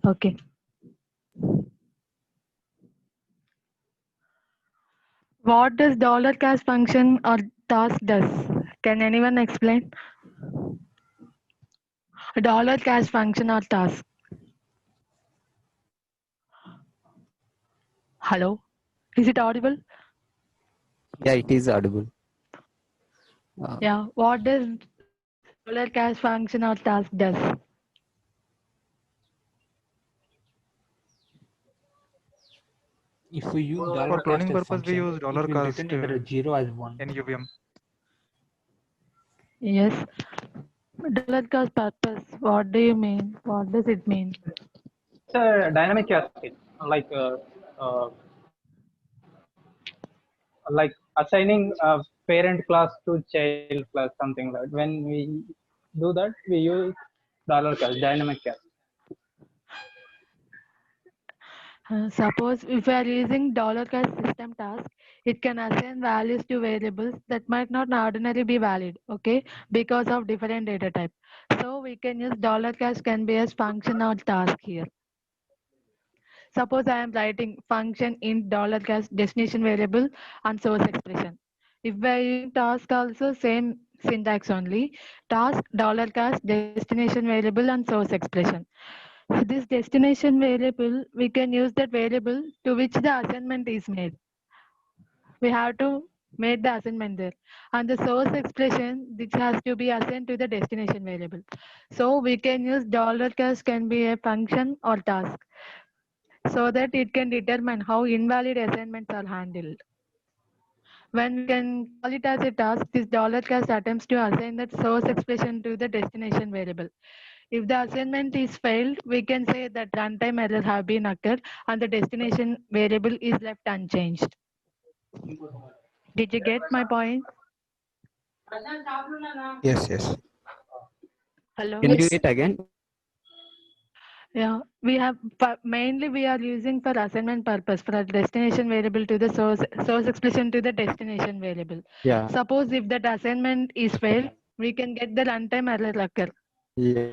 Okay. What does dollar cash function or task does? Can anyone explain? Dollar cash function or task. Hello? Is it audible? Yeah, it is audible. Yeah. What does dollar cash function or task does? If we use dollar For cast cloning as purpose, we function, use it dollar will cast return either a 0 as 1. in UVM. Yes. Dollar cash purpose. What do you mean? What does it mean? It's a dynamic cascade, uh, like assigning a parent class to child class, something like that. When we do that, we use dollar cash, dynamic cash. Suppose if we are using dollar cash system task, it can assign values to variables that might not ordinarily be valid, okay, because of different data type. So we can use dollar cash can be as function or task here. Suppose I am writing function in dollar cash destination variable and source expression. If we are using task also same syntax only, task dollar cash destination variable and source expression. This destination variable, we can use that variable to which the assignment is made. We have to make the assignment there. And the source expression, which has to be assigned to the destination variable. So we can use dollar cash can be a function or task so that it can determine how invalid assignments are handled. When we can call it as a task, this dollar cash attempts to assign that source expression to the destination variable. If the assignment is failed, we can say that runtime error have been occurred and the destination variable is left unchanged. Did you get my point? Yes, yes. Hello? Can you do Yes. it again? Yeah, mainly we are using for assignment purpose for a destination variable to the source expression to the destination variable. Yeah. Suppose if that assignment is failed, we can get the runtime error occur. Yeah.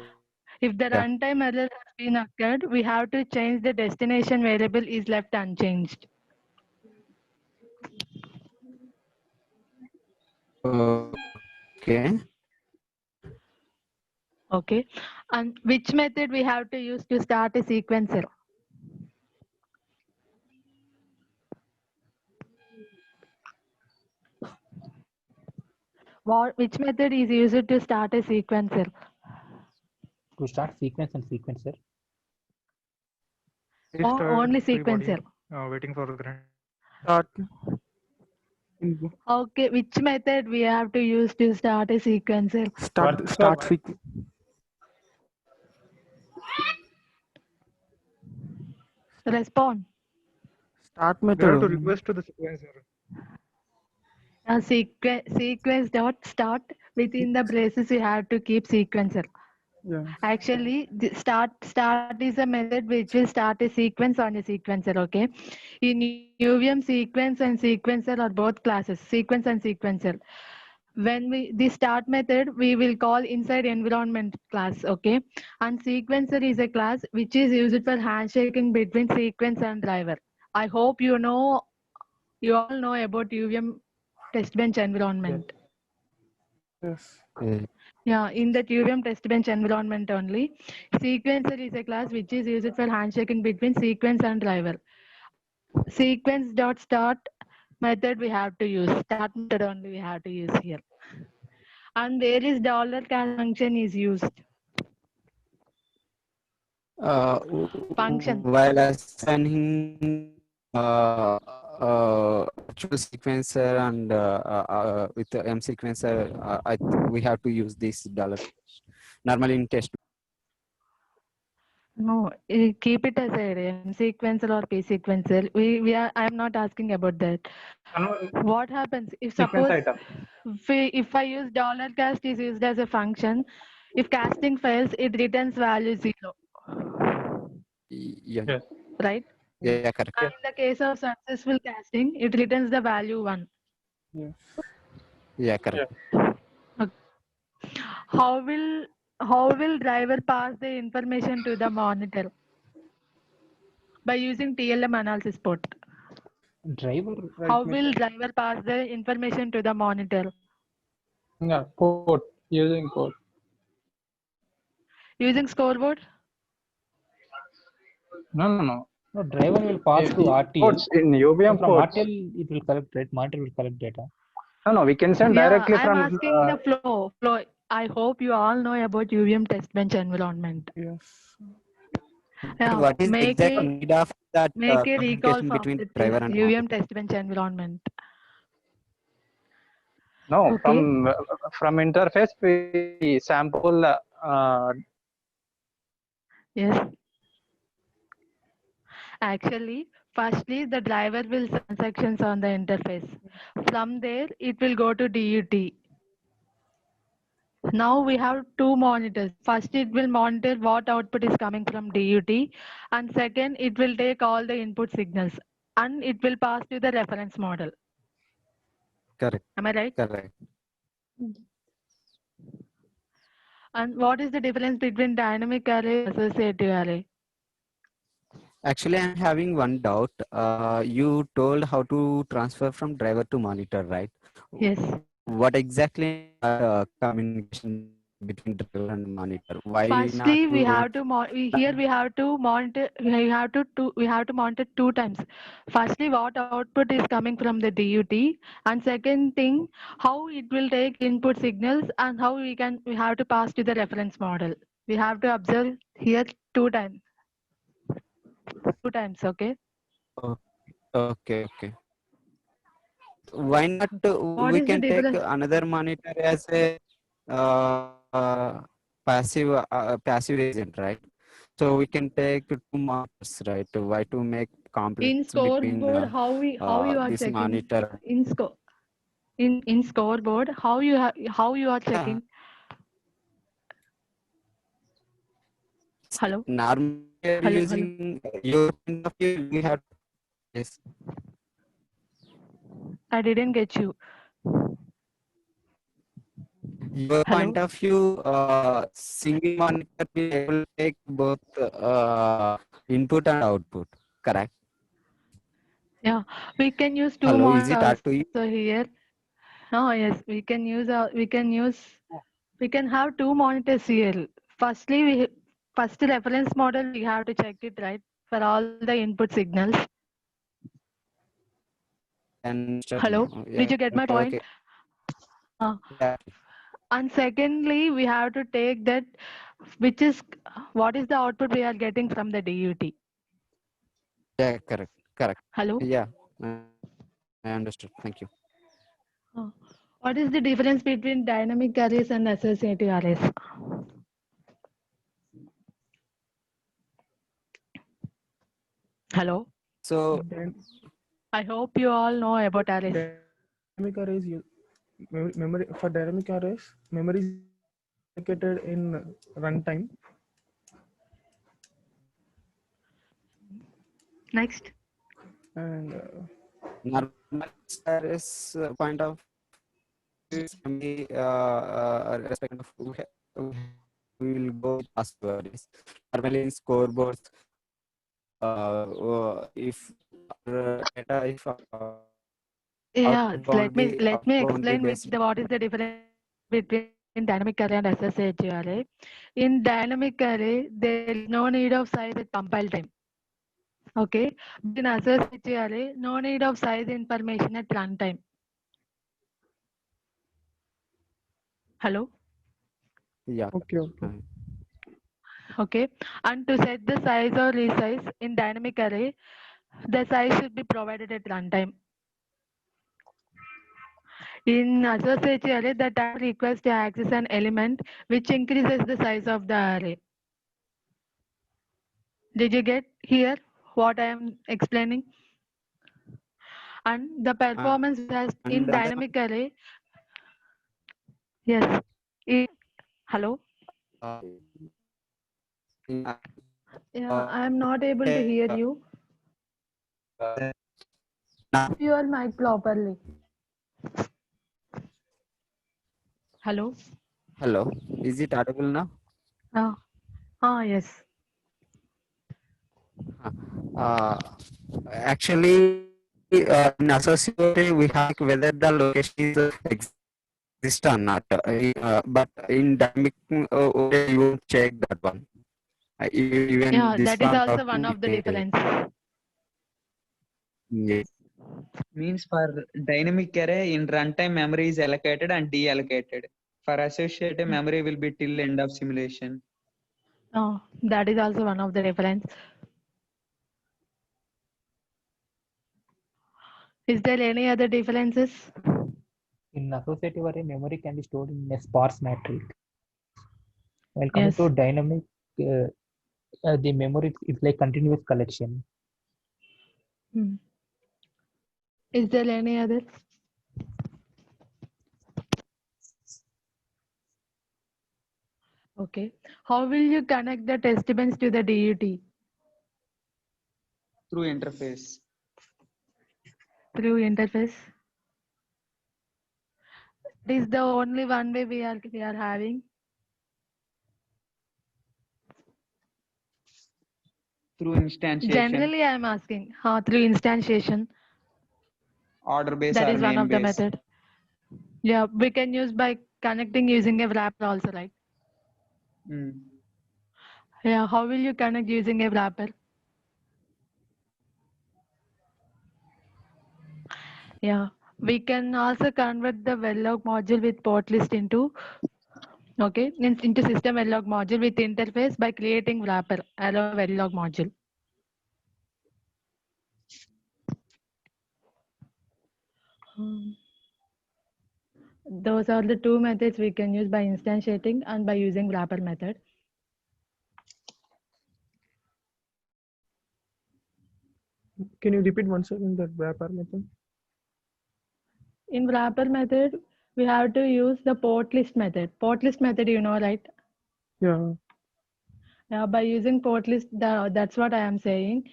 If the runtime error has been occurred, we have to change the destination variable is left unchanged. Okay. Okay. And which method we have to use to start a sequencer? Which method is used to start a sequencer? To start sequence and sequencer, Or only sequencer? Waiting for grant. Start. Okay, which method we have to use to start a sequencer? Start sequence. Respond. Start We have to method. request to the sequencer. Sequence dot start within the braces you have to keep sequencer. Yeah. Actually, the start is a method which will start a sequence on a sequencer. Okay, in UVM, sequence and sequencer are both classes, sequence and sequencer. When the start method we will call inside environment class. Okay, and sequencer is a class which is used for handshaking between sequence and driver. I hope you all know about UVM test bench environment. Yes. Yeah, in the UVM test bench environment only, sequencer is a class which is used for handshaking between sequence and driver. Sequence dot start method we have to use. Start method only we have to use here. And where is dollar cash function is used? Function. While assigning virtual sequencer and with the M sequencer, we have to use this dollar. Normally in test. No, keep it as a M sequencer or P sequencer. I am not asking about that. What happens if Sequence suppose item. if I use dollar cast is used as a function, if casting fails, it returns value 0. Yeah. Yes. Right? Yeah, correct. And in the case of successful casting, it returns the value 1. Yeah, correct. Okay. How will driver pass the information to the monitor? by using TLM analysis port. Driver. How will driver pass the information to the monitor? Yeah, port, using port. Using scoreboard? No. No, driver will pass to RTL. Ports in UVM From ports. RTL, it will collect, right? Monitor will collect data. No, we can send Yeah, directly I'm from. asking the flow. I hope you all know about UVM test bench environment. Yes. Yeah, What is the make exact a need of that make a recall communication from between the driver and UVM monitor? test bench environment. No, Okay. from interface we sample. Yes. Actually, firstly, the driver will send sections on the interface. From there, it will go to DUT. Now we have two monitors. First, it will monitor what output is coming from DUT, and second, it will take all the input signals and it will pass to the reference model. Correct. Am I right? Correct. And what is the difference between dynamic array and associative array? Actually, I'm having one doubt. You told how to transfer from driver to monitor, right? Yes. What exactly communication between driver and monitor? Why not Firstly, we to have to we have to monitor. We have to monitor two times. Firstly, what output is coming from the DUT, and second thing, how it will take input signals and how we have to pass to the reference model. We have to observe here two times. Two times, okay? Okay. Why not What we is the can take difference? another monitor as a passive agent, right? So we can take two monitors, right? Why to make In conflicts between scoreboard, how you are this checking monitor? in scoreboard, how you are checking? Hello. Normally we are Hello. using your point of view. We have yes. I didn't get you. Your Hello. point of view, single monitor will able to take both input and output. Correct. Yeah, we can use two Hello, is it monitors hard to you? also here. Oh yes, we can have two monitors here. First reference model we have to check it right for all the input signals. Hello, did you get my point? Okay. Uh, Yeah. and secondly, we have to take that what is the output we are getting from the DUT. Yeah, correct. Hello. Yeah, I understood. Thank you. What is the difference between dynamic arrays and associative arrays? Hello. So I hope you all know about arrays. Dynamic arrays, memory for dynamic arrays, memory is allocated in runtime. Next. And normal is point of view is memory respect of we will go with passwords. Normally in scoreboards, if data if Yeah, outboundly let me explain based. what is the difference between dynamic array and associative array. In dynamic array, there is no need of size at compile time. Okay, but in associative array, no need of size information at runtime. Hello. Yeah. okay. Okay, and to set the size or resize in dynamic array, the size should be provided at runtime. In associative array, the type requires to access an element which increases the size of the array. Did you get here what I am explaining? And the performance has in dynamic array. Yes. Hello. Yeah, I am not able to hear you. Your mic properly. Hello. Hello, is it audible now? Yes. Uh, Actually, in associative, we have whether the location is exist or not. But in dynamic, you won't check that one. Even Yeah, this that is one also one talking, of the difference. yes. Means for dynamic array in runtime memory is allocated and deallocated. For associative memory will be till end of simulation. Oh, that is also one of the difference. Is there any other differences? In associative array, memory can be stored in a sparse matrix. While coming Yes. to dynamic, the memory is like continuous collection. Hmm. Is there any other? Okay. How will you connect the test bench to the DUT? Through interface. Through interface? This is the only one way we are having. Through instantiation. Generally, I am asking through instantiation. Order base That or is one name of the base. method. Yeah, we can use by connecting using a wrapper also, right? Mm. Yeah, how will you connect using a wrapper? Yeah, we can also convert the Verilog module with port list into into system Verilog module with interface by creating wrapper around Verilog module. Those are the two methods we can use by instantiating and by using wrapper method. Can you repeat once again that wrapper method? In wrapper method, we have to use the port list method. Port list method, you know, right? Yeah. Yeah, by using port list, that's what I am saying.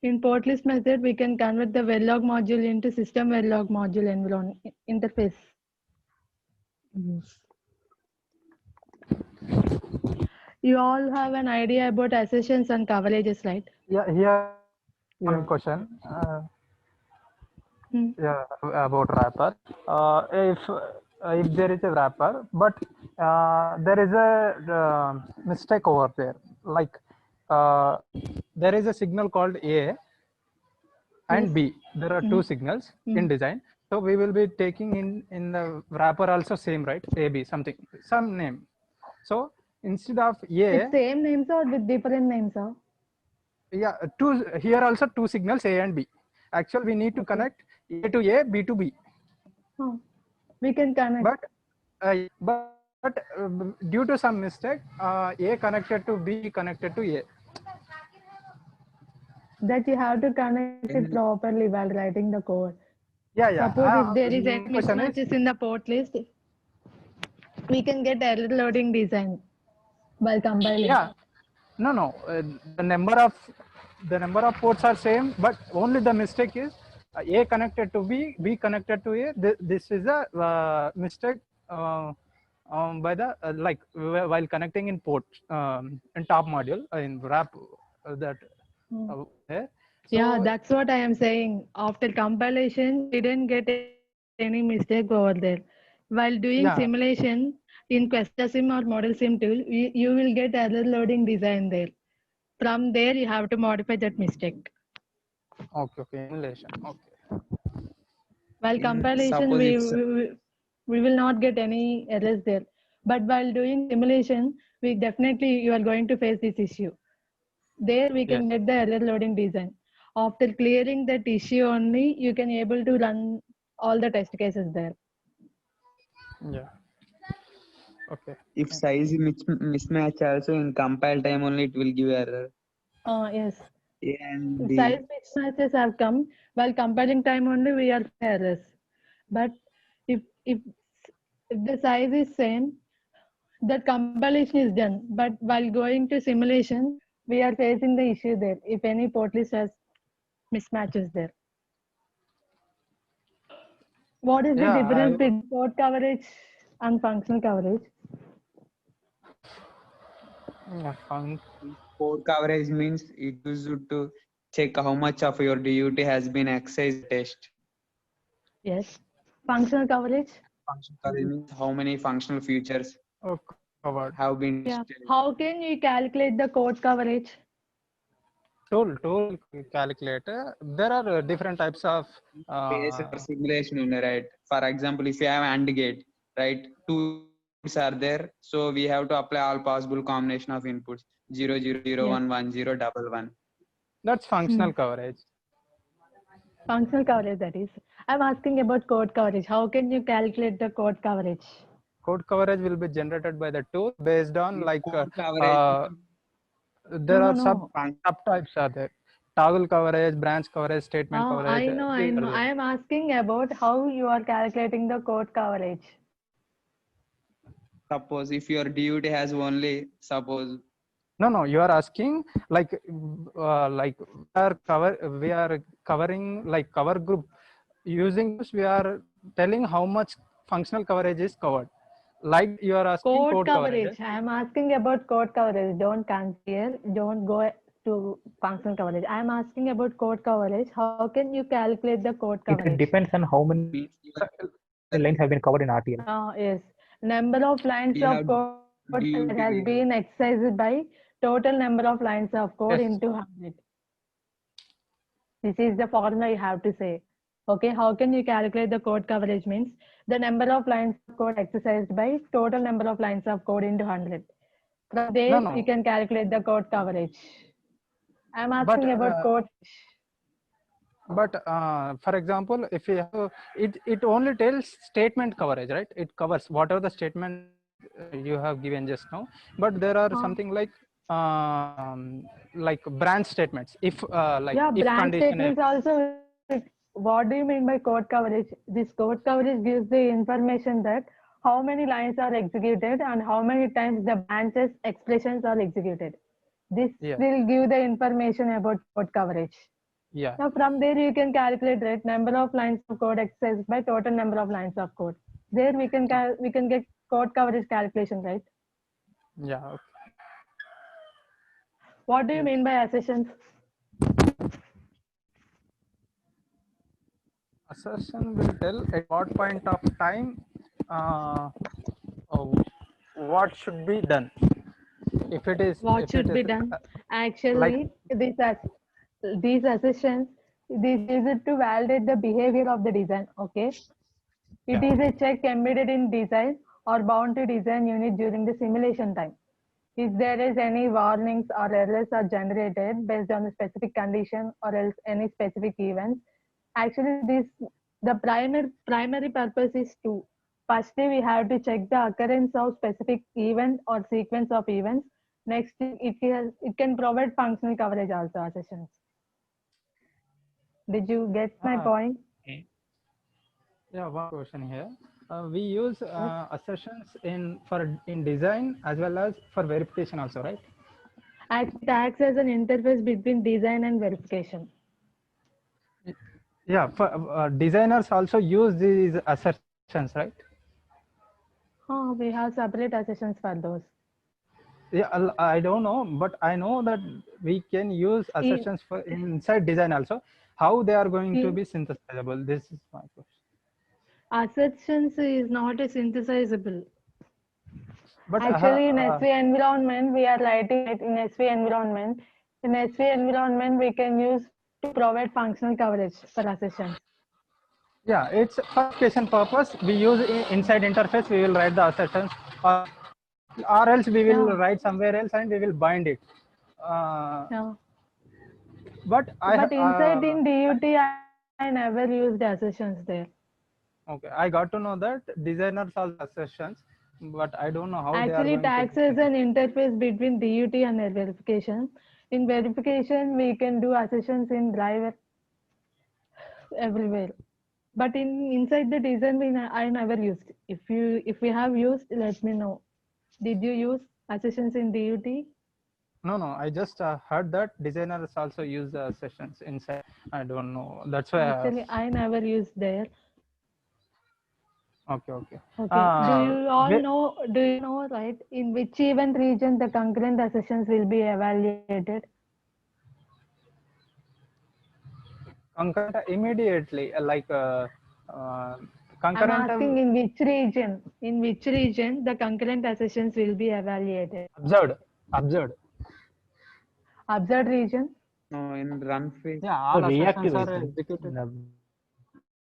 In port list method, we can convert the Verilog module into system Verilog module environment interface. Yes. You all have an idea about assertions and coverages, right? Yeah, here Yeah. one question. Hmm. Yeah, about wrapper. If there is a wrapper, but there is a mistake over there. Like there is a signal called A and Yes. B. There are two signals in design. So we will be taking in the wrapper also same, right? A B something some name. So instead of A, With same names or with different names, huh? yeah, two here also two signals A and B. Actually, we need to Okay. connect A to A, B to B. We can connect. But due to some mistake, A connected to B connected to A. That you have to connect it properly while writing the code. Yeah, yeah. Suppose if there is any My question is, mismatches in the port list, we can get error loading design while compiling. yeah, no. The number of ports are same, but only the mistake is A connected to B, B connected to A. This is a mistake by the while connecting in port in top module in wrap that. There. Yeah, So that's what I am saying. After compilation, we didn't get any mistake over there. While doing yeah, simulation in QuestaSim or ModelSim tool, you will get error loading design there. From there, you have to modify that mistake. okay, emulation, okay. While compilation, Suppose it's we will not get any errors there. But while doing simulation, we definitely you are going to face this issue. There we Yes. can get the error loading design. After clearing that issue only, you can able to run all the test cases there. Yeah. Okay. if size mismatch also in compile time only it will give error. Yes. A and If B. size mismatches have come while compiling time only, we are errors. But if if if the size is same, that compilation is done. But while going to simulation, we are facing the issue there. If any port list has mismatches there. What is the Yeah, difference between port coverage and functional coverage? yeah, Code coverage means it used to check how much of your DUT has been exercised test. Yes. Functional coverage. Function coverage means how many functional features Oh, covered. have been Yeah. tested. How can you calculate the code coverage? Tool calculator. There are different types of Base or simulation only, right? For example, if you have AND gate, right? Two inputs are there, so we have to apply all possible combination of inputs 0, 0, 0, Yes. 1, 1, 0, double 1. that's functional coverage. Functional coverage, that is. I'm asking about code coverage. How can you calculate the code coverage? Code coverage will be generated by the tool based on like Code coverage. there No, are no. subtypes are there. Toggle coverage, branch coverage, statement coverage. I know. These are I there. am asking about how you are calculating the code coverage. Suppose if your DUT has only suppose No, you are asking like we are covering like cover group. Using this, we are telling how much functional coverage is covered. Like you are asking Code code coverage. coverage. I am asking about code coverage. Don't compare. Don't go to functional coverage. I am asking about code coverage. How can you calculate the code coverage? It depends on how many means lanes have been covered in RTL. Yes. Number of lines you of have code DUT that has been exercised by total number of lines of code Yes. into 100. This is the formula you have to say. Okay, how can you calculate the code coverage means the number of lines of code exercised by total number of lines of code into 100. From there, No. you can calculate the code coverage. I'm But asking about code. but for example, if you have it only tells statement coverage, right? It covers whatever the statement you have given just now. But there are something like branch statements. If like Yeah, if branch condition statements also. What do you mean by code coverage? This code coverage gives the information that how many lines are executed and how many times the branches expressions are executed. This Yeah. will give the information about code coverage. Yeah. Now from there you can calculate right number of lines of code exercised by total number of lines of code. There we can get code coverage calculation, right? Yeah. Okay. What do you mean by assertions? Assertion will tell at what point of time what should be done. If it is What if should it be is done? like Actually, these assertions, this is it to validate the behavior of the design. Okay, it is a check embedded in design or bound to design unit during the simulation time. If there is any warnings or errors are generated based on a specific condition or else any specific events, actually the primary purpose is two. Firstly, we have to check the occurrence of specific event or sequence of events. Next, it can provide functional coverage also assertions. Did you get my point? Yeah, one question here. We use assertions in design as well as for verification also, right? It acts as an interface between design and verification. Yeah, for designers also use these assertions, right? We have separate assertions for those. Yeah, I don't know, but I know that we can use assertions for inside design also. How they are going to be synthesizable? This is my question. Assertions is not a synthesizable. But Actually, in SV environment, we are writing it in SV environment. In SV environment, we can use to provide functional coverage for assertions. Yeah, it's for application purpose. We use inside interface. We will write the assertions, or else we will write somewhere else and we will bind it. But inside in DUT, I never used assertions there. Okay, I got to know that designers also assertions, but I don't know how Actually, they are going it acts as an interface between DUT and verification. In verification, we can do assertions in driver everywhere. But inside the design, I never used. If you have used, let me know. Did you use assertions in DUT? No, I just heard that designers also use the assertions inside. I don't know. That's why. Actually, I never used there. Okay. Okay. Do you know, right, in which event region the concurrent assertions will be evaluated? Concurrent immediately, I'm concurrent asking in which region? In which region the concurrent assertions will be evaluated? observed. Observed region? No, in run phase. Yeah, all reactive assertions are agent. executed.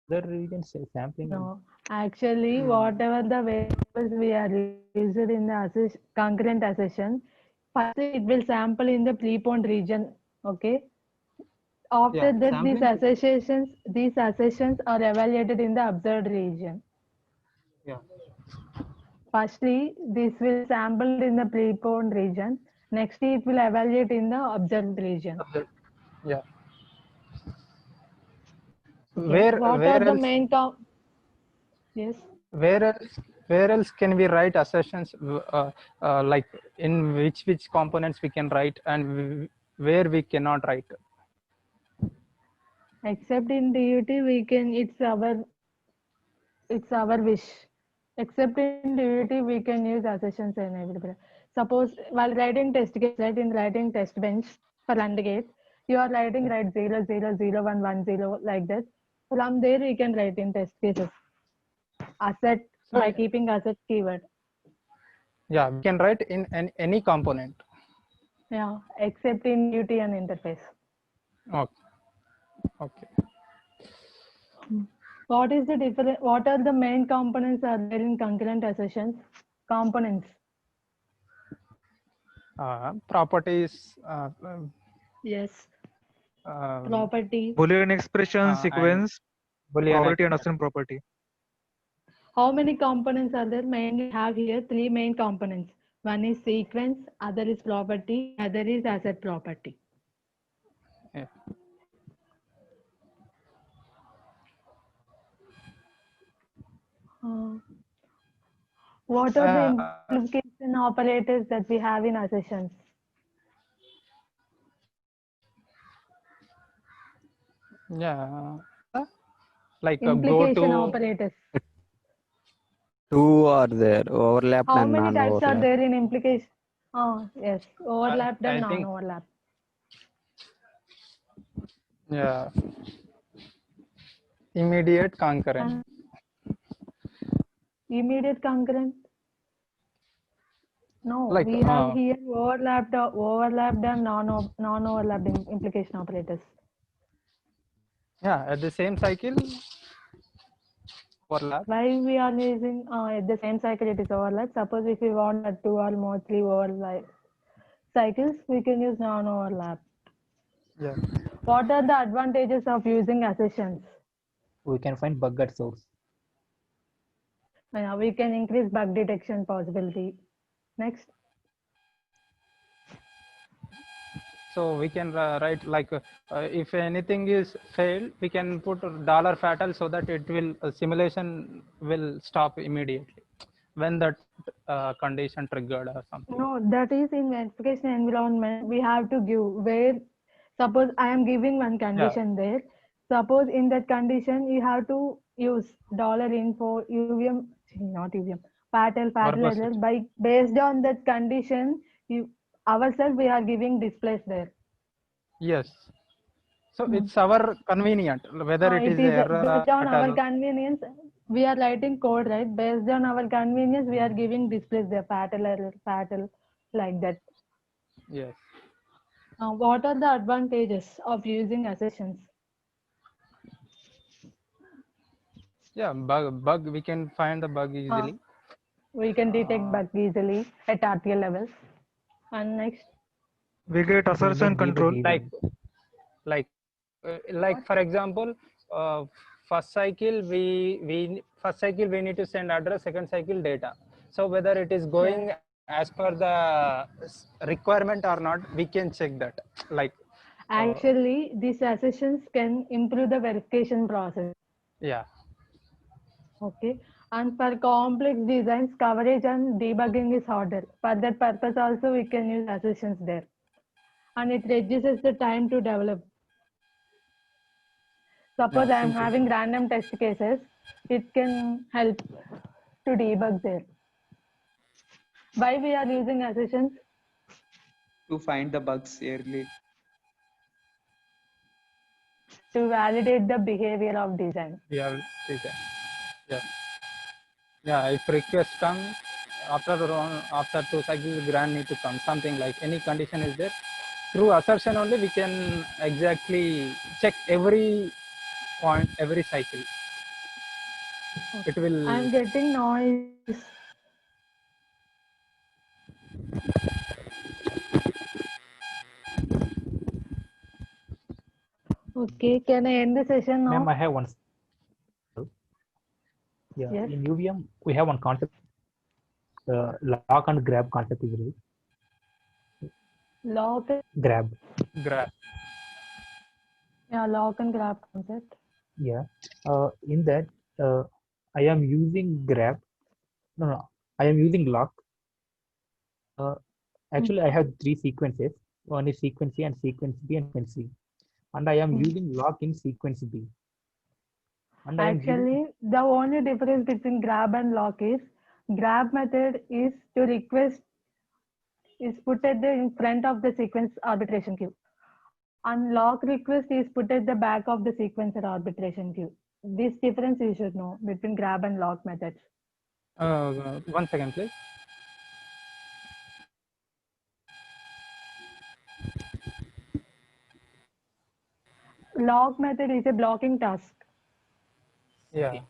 The region sampling. No. Actually, whatever the variables we are used in the concurrent assertion, first it will sample in the prepone region. Okay. After Yeah, that, sampling. these assertions are evaluated in the observed region. Yeah. Firstly, this will sample in the prepone region. Next, it will evaluate in the observed region. Observed. Yeah. Okay. What are Where the else? main Yes. Where else can we write assertions? Like in which components we can write and where we cannot write. Except in DUT, we can. It's our wish. Except in DUT, we can use assertions and everything. Suppose while writing test case, right, in writing test bench for AND gate, you are writing right 0 0 0 1 1 0 like that. From there, we can write in test cases. Asset So by keeping asset keyword. yeah, we can write in any component. Yeah, except in DUT and interface. Okay. Okay. What is the difference? What are the main components are there in concurrent assertions? Components. Properties. Yes. Um, Property. Boolean expression, and sequence, Boolean property, and expression. assign property. How many components are there? Mainly have here three main components. One is sequence, other is property, other is asset property. Yeah. What are the implication operators that we have in assertions? Yeah. Like go Implication to. operators. Two are there, overlapped How and many types are non-overlapped. there in implication? Oh, yes. Overlapped and I think non-overlapped. yeah. Immediate concurrent. Immediate concurrent? No, Like we have here overlapped and non-overlapped implication operators. yeah, at the same cycle overlap. Why we are using at the same cycle it is overlap. Suppose if we want a 2 or more 3 overlap cycles, we can use non-overlap. Yeah. What are the advantages of using assertions? We can find bug at source. We can increase bug detection possibility. Next. So we can write like if anything is failed, we can put $fatal so that it will simulation will stop immediately when that condition triggered or something. No, that is in verification environment. We have to give where, suppose I am giving one condition there. Suppose in that condition you have to use $info UVM, not UVM, fatal error. By based on that condition, ourselves we are giving displays there. Yes. So it's our convenient whether it is error based on our fatal. convenience. We are writing code, right? Based on our convenience, we are giving displays there, fatal error, fatal, like that. Yes. What are the advantages of using assertions? Yeah, bug we can find the bug easily. We can detect bug easily at RTL levels. And next, We get assertion control. Like for example, first cycle we need to send address, second cycle data. So whether it is going as per the requirement or not, we can check that. Like actually, these assertions can improve the verification process. Yeah. Okay. And for complex designs, coverage and debugging is harder. For that purpose also, we can use assertions there. And it reduces the time to develop. Suppose I am simple. having random test cases, it can help to debug there. Why we are using assertions? To find the bugs early. To validate the behavior of design. Yeah, yeah. Yeah, if request come after 2 cycles, grant need to come. Something like any condition is there. Through assertion only we can exactly check every point, every cycle. It will. I am getting noise. Okay, can I end the session Ma'am, now? I have one. Yeah, Yes. in UVM we have one concept. Lock and grab concept is right. Lock, Grab. Grab. yeah, lock and grab concept. Yeah. In that, I am using grab. No. I am using lock. Actually, I have 3 sequences. One is sequence A and sequence B and sequence C. And I am using lock in sequence B. And I am giving, Actually, the only difference between grab and lock is grab method is to request is put at the in front of the sequence arbitration queue. And lock request is put at the back of the sequencer arbitration queue. This difference you should know between grab and lock methods. 1 second, please. Lock method is a blocking task. Yeah.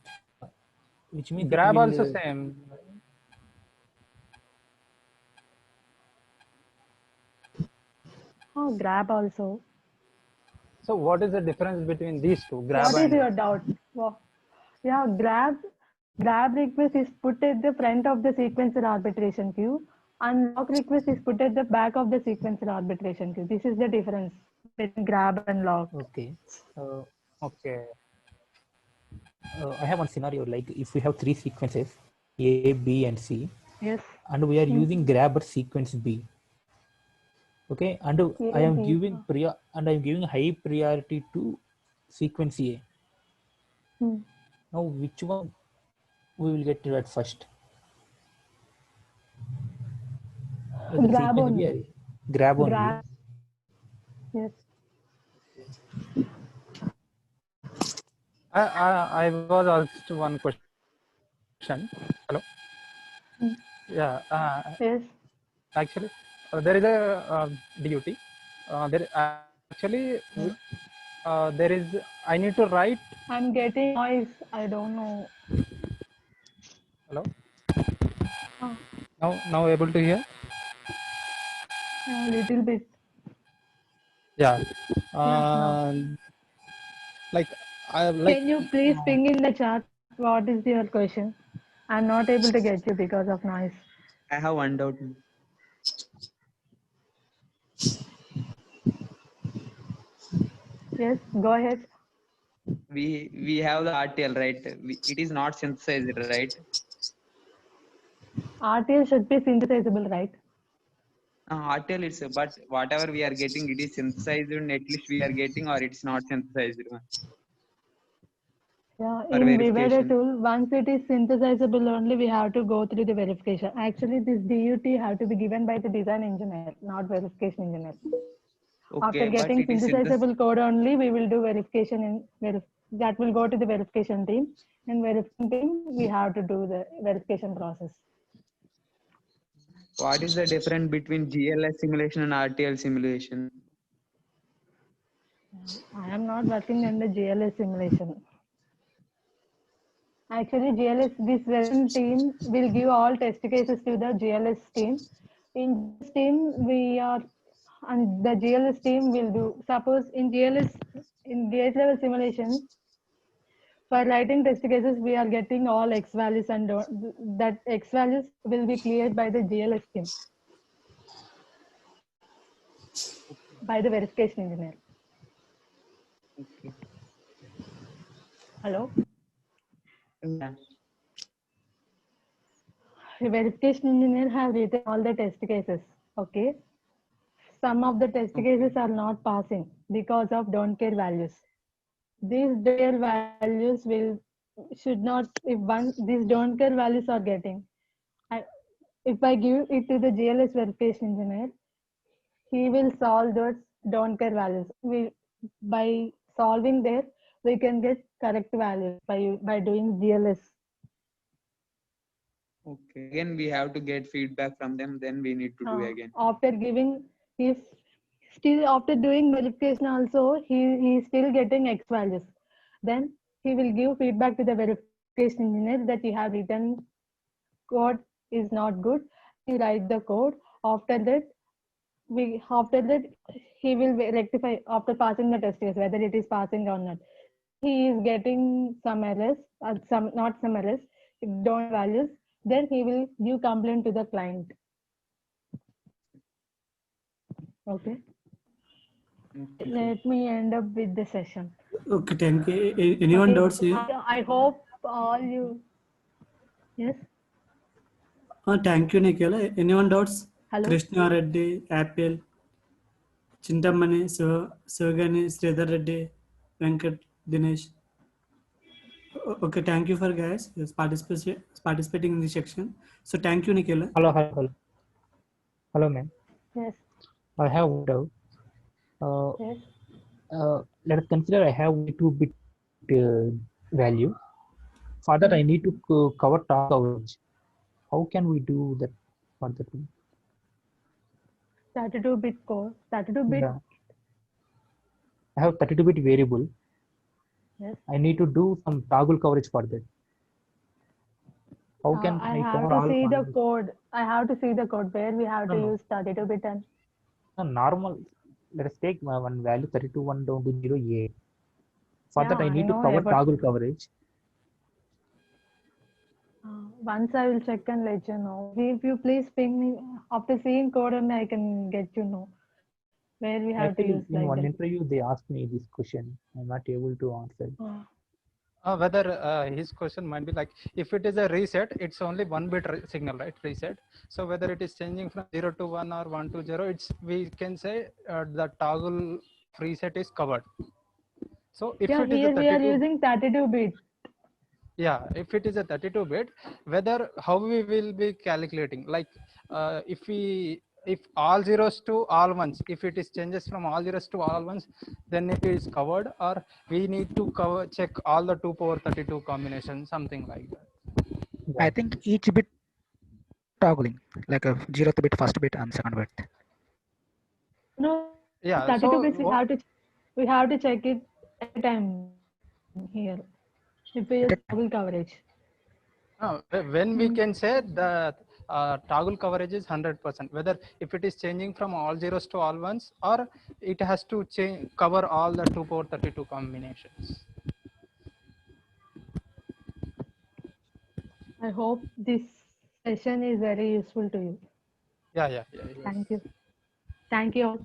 which means it Grab will, also same. Oh, grab also. So what is the difference between these two? Grab What is and your doubt? Well, yeah, grab request is put at the front of the sequencer arbitration queue, and lock request is put at the back of the sequencer arbitration queue. This is the difference between grab and lock. okay. okay. I have one scenario like if we have 3 sequences A, B, and C, Yes. and we are using grab at sequence B. Okay, and I am giving high priority to sequence A. Now, which one we will get to at first? The Grab sequence B, only. grab only. Grab. Yes. I was asked one question. Hello. Yeah. Yes. Actually, there is a duty. There actually there is. I need to write. I'm getting noise. I don't know. Hello. Oh, Now able to hear. a little bit. Yeah. Yeah. Now. Like I like. Can you please ping in the chat? What is your question? I'm not able to get you because of noise. I have one doubt. Yes, go ahead. We have the RTL, right? It is not synthesized, right? RTL should be synthesizable, right? RTL is, but whatever we are getting, it is synthesized, and at least we are getting, or it's not synthesized Yeah, for in Viveda verification. tool, once it is synthesizable only, we have to go through the verification. Actually, this DUT have to be given by the design engineer, not verification engineer. After Okay, but getting it is synthesized. synthesizable code only, we will do verification that will go to the verification team. In verification team, we have to do the verification process. What is the difference between GLS simulation and RTL simulation? I am not working in the GLS simulation. Actually, GLS, this version team will give all test cases to the GLS team. In this team, we are, and the GLS team will do, suppose in gate level simulation, for writing test cases, we are getting all X values and that X values will be cleared by the GLS team, by the verification engineer. Okay. Hello? Yeah. The verification engineer have written all the test cases, okay? Some of the test cases are not passing because of don't care values. these real values should not, if one these don't care values are getting, I, if I give it to the GLS verification engineer, he will solve those don't care values. By solving there, we can get correct values by doing GLS. Okay. Again, we have to get feedback from them. Then we need to do again. After giving, if still after doing verification also, he is still getting X values. Then he will give feedback to the verification engineer that you have written code is not good. You write the code. After that, he will rectify after passing the test case whether it is passing or not. If he is getting some errors, some not some errors, don't values, then he will give complaint to the client. Okay. Let me end up with the session. Okay, thank you. Anyone doubts here? I hope all you. Yes. Thank you, Nikhila. Anyone doubts? Hello. Krishna Reddy, Apple, Chintamani, Sivagani, Sridhar Reddy, Venkat, Dinesh. Okay, thank you for guys participating in this section. So thank you, Nikhila. Hello, ma'am. Yes. I have one doubt. Yes. Let us consider I have only 2-bit value. For that, I need to cover toggle coverage. How can we do that for the 32-bit code. 32-bit. Yeah. I have 32-bit variable. Yes. I need to do some toggle coverage for that. How can I I have cover to all see the content? code. I have to see the code where we have to use 32-bit and normal. Let us take one value 32.1 down to 0.8. For that, I I need to know cover about- toggle coverage. Once I will check and let you know. If you please ping me after seeing code, and I can get to know where we have to Actually, use in like one that. interview, they asked me this question. I'm not able to answer. Whether his question might be like, if it is a reset, it's only 1-bit signal, right? Reset. So whether it is changing from 0 to 1 or 1 to 0, we can say the toggle reset is covered. So if it is here a 32, we are using 32-bit. Yeah, if it is a 32-bit, whether how we will be calculating, like if all zeros to all ones, if it is changes from all zeros to all ones, then it is covered, or we need to check all the 2 power 32 combinations, something like that. I think each bit toggling, like a 0th bit, first bit, and second bit. No, Yeah, 32 so bits we have to check it every time here. If we use toggle coverage. When we can say the toggle coverage is 100%, whether if it is changing from all zeros to all ones, or it has to cover all the 2 power 32 combinations. I hope this session is very useful to you. Yeah. Thank you. Thank you all.